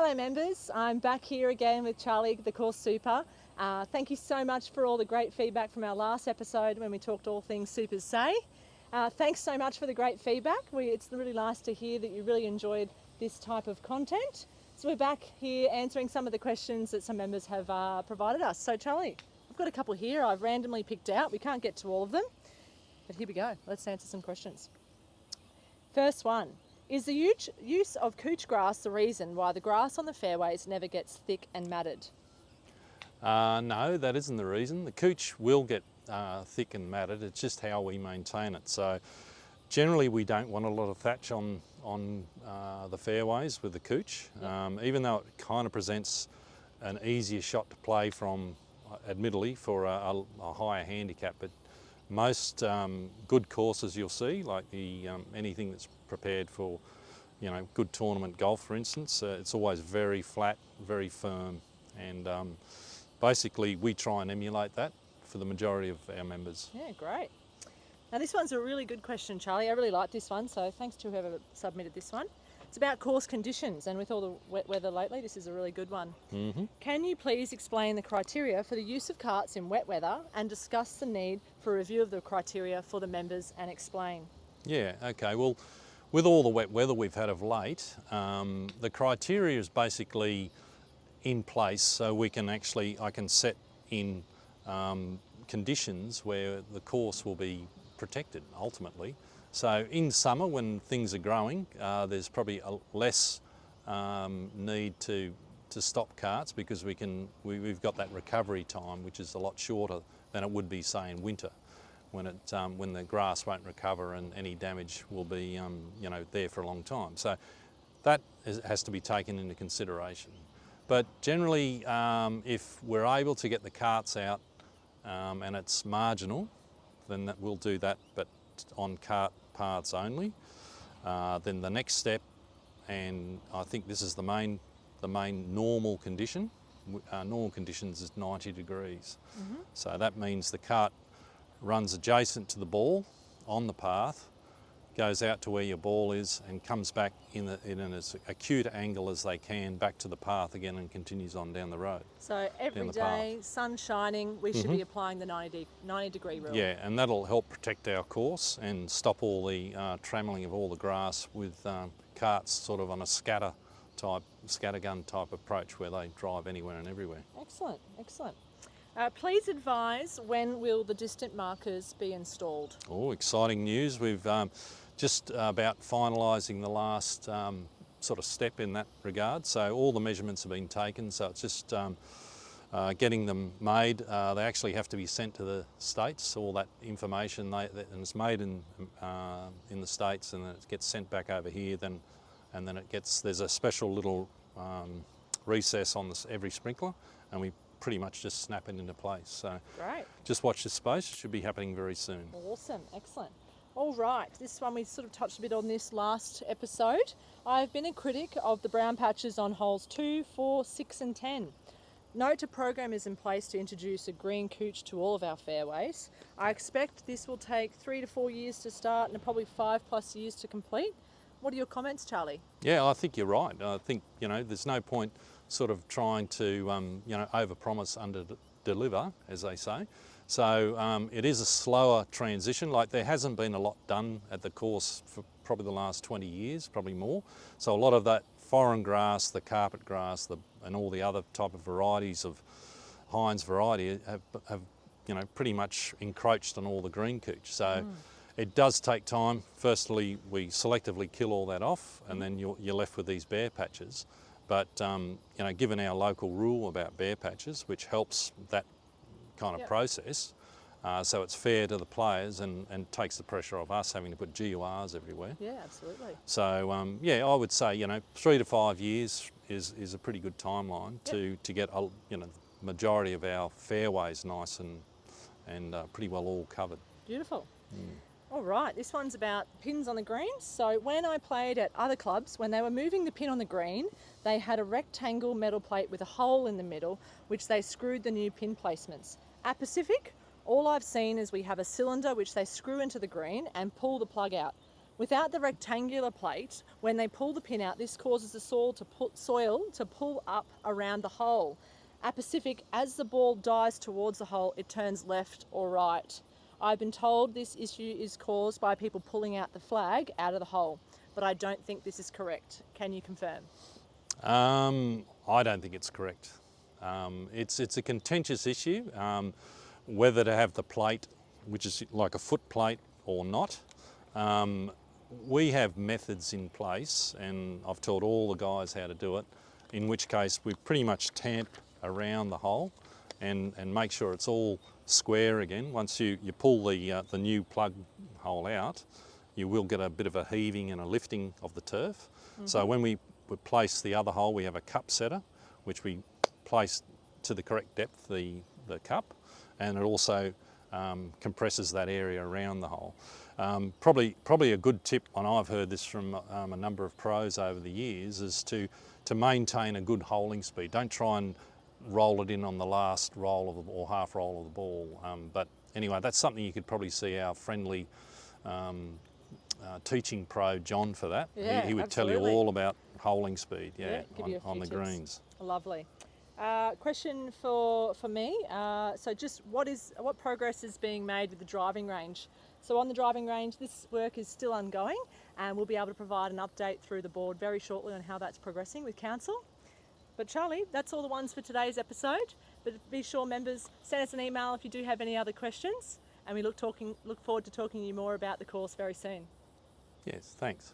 Hello members, I'm back here again with Charlie, the course super. Thank you so much for all the great feedback from our last episode when we talked all things supers say. Thanks so much for the great feedback. It's really nice to hear that you really enjoyed this type of content. So we're back here answering some of the questions that some members have provided us. So Charlie, I've got a couple here I've randomly picked out. We can't get to all of them, but here we go. Let's answer some questions. First one. Is the use of couch grass the reason why the grass on the fairways never gets thick and matted? No, that isn't the reason. The couch will get thick and matted. It's just how we maintain it. So generally we don't want a lot of thatch on the fairways with the couch, even though it kind of presents an easier shot to play from, admittedly, for a higher handicap. But most good courses you'll see, like anything that's prepared for, good tournament golf, for instance, it's always very flat, very firm, and basically we try and emulate that for the majority of our members. Yeah, great. Now this one's a really good question, Charlie. I really like this one, so thanks to whoever submitted this one. It's about course conditions, and with all the wet weather lately, this is a really good one. Can you please explain the criteria for the use of carts in wet weather and discuss the need for a review of the criteria for the members and explain? Yeah, okay. Well, with all the wet weather we've had of late, the criteria is basically in place, so I can set in conditions where the course will be protected ultimately. So in summer, when things are growing, there's probably less need to stop carts, because we've got that recovery time, which is a lot shorter than it would be, say, in winter, when the grass won't recover and any damage will be there for a long time. So that has to be taken into consideration. But generally, if we're able to get the carts out and it's marginal, then we'll do that, but on cart paths only. Then the next step, and I think this is the main normal condition. Normal conditions is 90 degrees. So that means the cart runs adjacent to the ball on the path, goes out to where your ball is, and comes back in as acute angle as they can back to the path again, and continues on down the road. So every day, sun shining, we should be applying the 90 degree rule. Yeah, and that'll help protect our course and stop all the trammeling of all the grass with carts sort of on a scattergun type approach, where they drive anywhere and everywhere. Excellent, excellent. Please advise, when will the distant markers be installed? Oh, exciting news. We've just about finalising the last sort of step in that regard. So all the measurements have been taken, so it's just getting them made. They actually have to be sent to the States, all that information, and it's made in the States, and then it gets sent back over here, and then there's a special little recess on every sprinkler, and we pretty much just snap it into place. So great. Just watch this space, it should be happening very soon. Awesome, excellent. All right, this one we sort of touched a bit on this last episode. I've been a critic of the brown patches on holes 2, 4, 6 and 10. Note a program is in place to introduce a green couch to all of our fairways. I expect this will take 3 to 4 years to start and probably 5+ years to complete. What are your comments, Charlie? Yeah, I think you're right. I think, there's no point sort of trying to, overpromise, under-deliver, as they say. So it is a slower transition. Like, there hasn't been a lot done at the course for probably the last 20 years, probably more. So a lot of that foreign grass, the carpet grass, and all the other type of varieties of Heinz variety have pretty much encroached on all the green couch. So it does take time. Firstly, we selectively kill all that off, and then you're left with these bare patches. But given our local rule about bare patches, which helps that kind of process, so it's fair to the players and takes the pressure off us having to put GURs everywhere. Yeah, absolutely. So I would say 3 to 5 years is a pretty good timeline to get the majority of our fairways nice and pretty well all covered. Beautiful. All right, this one's about pins on the greens. So when I played at other clubs, when they were moving the pin on the green, they had a rectangle metal plate with a hole in the middle, which they screwed the new pin placements. At Pacific, all I've seen is we have a cylinder which they screw into the green and pull the plug out. Without the rectangular plate, when they pull the pin out, this causes the soil to pull up around the hole. At Pacific, as the ball dives towards the hole, it turns left or right. I've been told this issue is caused by people pulling out the flag out of the hole, but I don't think this is correct. Can you confirm? I don't think it's correct. It's a contentious issue, whether to have the plate, which is like a foot plate or not. We have methods in place, and I've taught all the guys how to do it, in which case we pretty much tamp around the hole and make sure it's all square again. Once you pull the new plug hole out, you will get a bit of a heaving and a lifting of the turf. So when we place the other hole, we have a cup setter, which we place to the correct depth, the cup, and it also compresses that area around the hole. Probably a good tip, and I've heard this from a number of pros over the years, is to maintain a good holing speed. Don't try and roll it in on the last roll of or half roll of the ball. But anyway, that's something you could probably see our friendly teaching pro John for that. Yeah, he would absolutely. tell you all about holing speed, give you a on few the tips. greens. Lovely. Question for me. So just what progress is being made with the driving range? So on the driving range, this work is still ongoing, and we'll be able to provide an update through the board very shortly on how that's progressing with council. But Charlie, that's all the ones for today's episode. But be sure, members, send us an email if you do have any other questions, and we look forward to talking to you more about the course very soon. Yes, thanks.